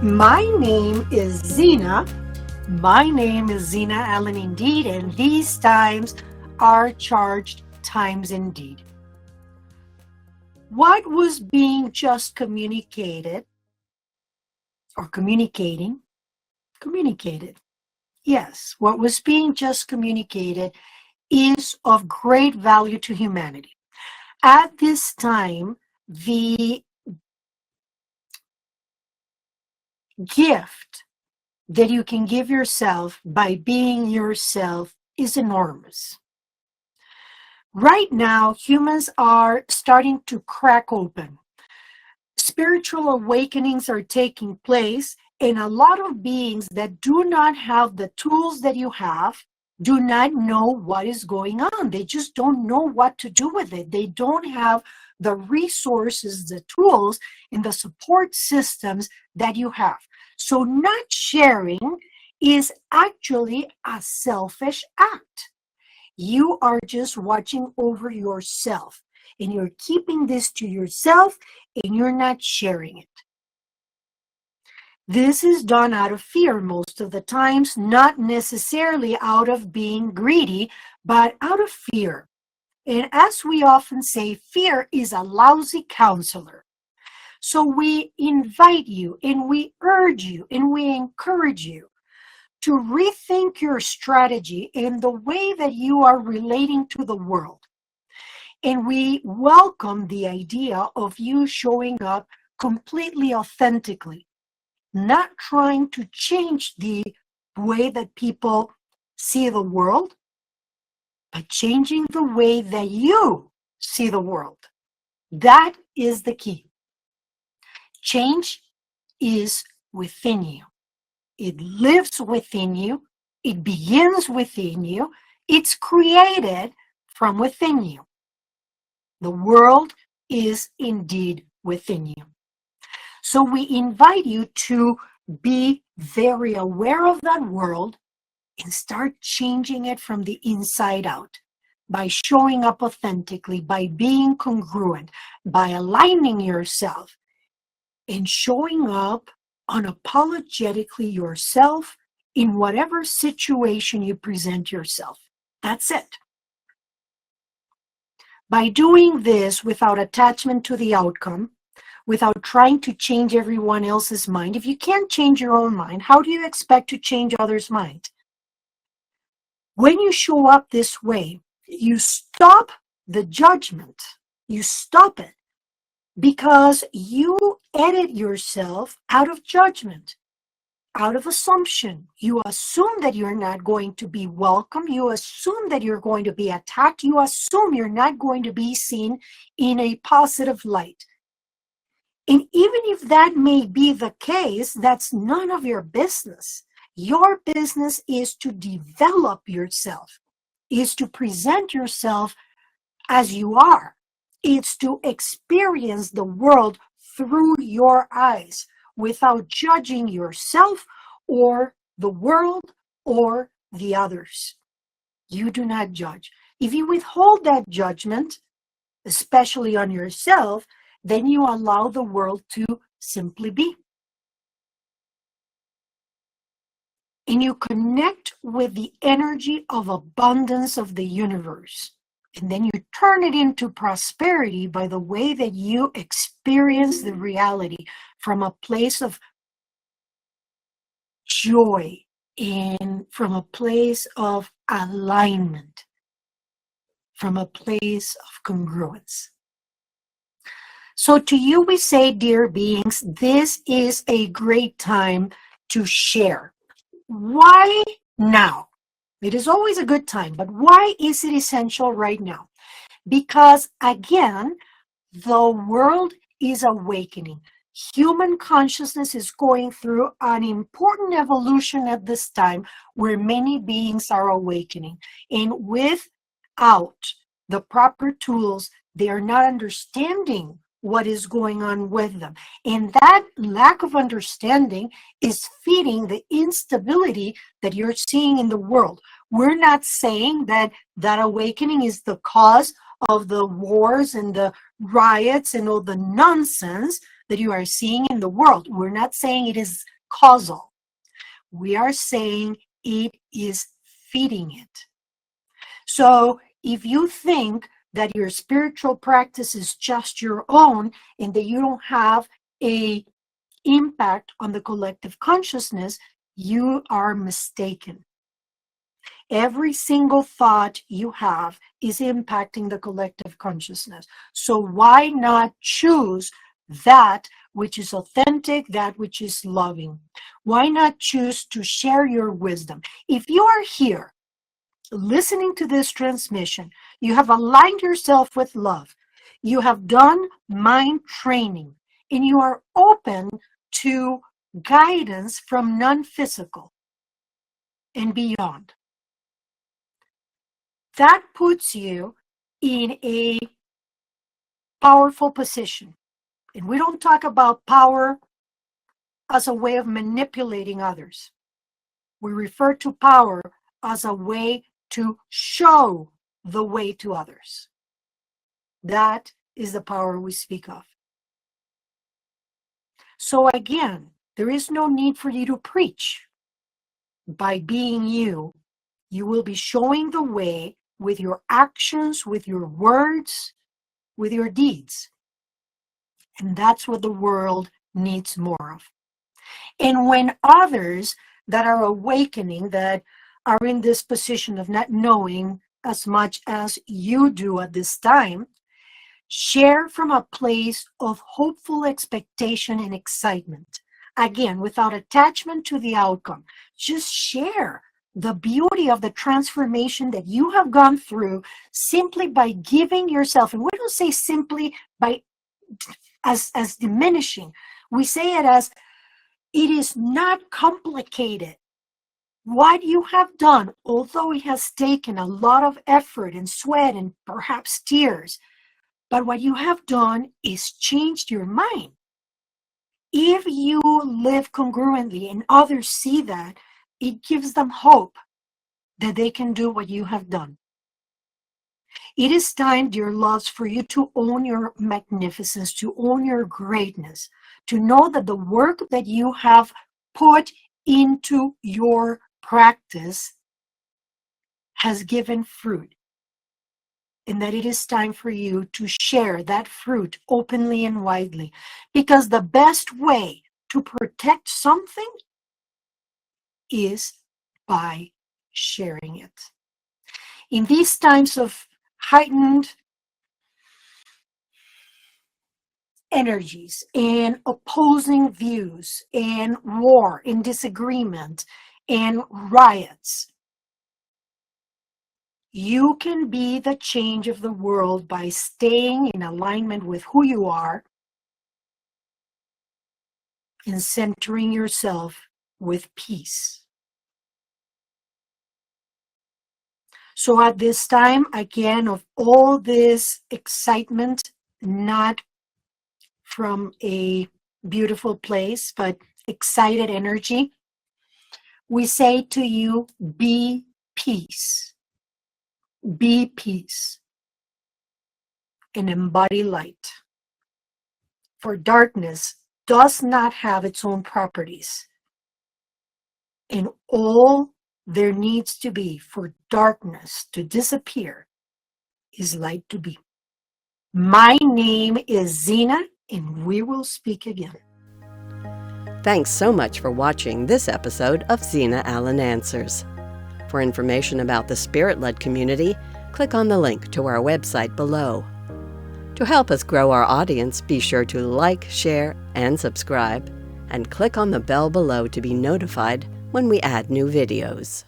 My name is Xina. My name is Xina Allen indeed, and these times are charged times indeed. What was being just communicated or communicating? Communicated. Yes, what was being just communicated is of great value to humanity. At this time, the gift that you can give yourself by being yourself is enormous. Right now, humans are starting to crack open. Spiritual awakenings are taking place, and a lot of beings that do not have the tools that you have do not know what is going on. They just don't know what to do with it. They don't have the resources, the tools, and the support systems that you have. So not sharing is actually a selfish act. You are just watching over yourself, and you're keeping this to yourself, and you're not sharing it. This is done out of fear most of the times, not necessarily out of being greedy, but out of fear. And as we often say, fear is a lousy counselor. So we invite you, and we urge you, and we encourage you to rethink your strategy and the way that you are relating to the world. And we welcome the idea of you showing up completely authentically, not trying to change the way that people see the world, but changing the way that you see the world. That is the key. Change is within you. It lives within you. It begins within you. It's created from within you. The world is indeed within you. So we invite you to be very aware of that world and start changing it from the inside out by showing up authentically, by being congruent, by aligning yourself and showing up unapologetically yourself in whatever situation you present yourself. That's it. By doing this without attachment to the outcome, without trying to change everyone else's mind, if you can't change your own mind, how do you expect to change others' minds? When you show up this way, you stop the judgment. You stop it. Because you edit yourself out of judgment, out of assumption. You assume that you're not going to be welcome. You assume that you're going to be attacked. You assume you're not going to be seen in a positive light. And even if that may be the case, that's none of your business. Your business is to develop yourself, is to present yourself as you are. It's to experience the world through your eyes without judging yourself or the world or the others. You do not judge. If you withhold that judgment, especially on yourself, then you allow the world to simply be. And you connect with the energy of abundance of the universe. And then you turn it into prosperity by the way that you experience the reality from a place of joy and from a place of alignment, from a place of congruence. So to you we say, dear beings, this is a great time to share. Why now? It is always a good time, but why is it essential right now? Because again, the world is awakening. Human consciousness is going through an important evolution at this time where many beings are awakening. And without the proper tools, they are not understanding what is going on with them. And that lack of understanding is feeding the instability that you're seeing in the world. We're not saying that that awakening is the cause of the wars and the riots and all the nonsense that you are seeing in the world. We're not saying it is causal. We are saying it is feeding it. So if you think that your spiritual practice is just your own and that you don't have a impact on the collective consciousness, you are mistaken. Every single thought you have is impacting the collective consciousness. So why not choose that which is authentic, that which is loving? Why not choose to share your wisdom? If you are here listening to this transmission, you have aligned yourself with love, you have done mind training, and you are open to guidance from non-physical and beyond. That puts you in a powerful position. And we don't talk about power as a way of manipulating others. We refer to power as a way to show the way to others. That is the power we speak of. So again, there is no need for you to preach. By being you, you will be showing the way with your actions, with your words, with your deeds. And that's what the world needs more of. And when others that are awakening, that are in this position of not knowing as much as you do at this time, share from a place of hopeful expectation and excitement. Again, without attachment to the outcome. Just share the beauty of the transformation that you have gone through simply by giving yourself. And we don't say simply by as diminishing. We say it as it is not complicated. What you have done, although it has taken a lot of effort and sweat and perhaps tears, but what you have done is changed your mind. If you live congruently and others see that, it gives them hope that they can do what you have done. It is time, dear loves, for you to own your magnificence, to own your greatness, to know that the work that you have put into your practice has given fruit, and that it is time for you to share that fruit openly and widely, because the best way to protect something is by sharing it. In these times of heightened energies and opposing views and war and disagreement and riots, you can be the change of the world by staying in alignment with who you are and centering yourself with peace. So at this time, again, of all this excitement, not from a beautiful place, but excited energy, we say to you, be peace. Be peace and embody light. For darkness does not have its own properties. And all there needs to be for darkness to disappear is light to be. My name is Xina, and we will speak again. Thanks so much for watching this episode of Xina Allen Answers. For information about the Spirit-led community, click on the link to our website below. To help us grow our audience, be sure to like, share, and subscribe, and click on the bell below to be notified when we add new videos.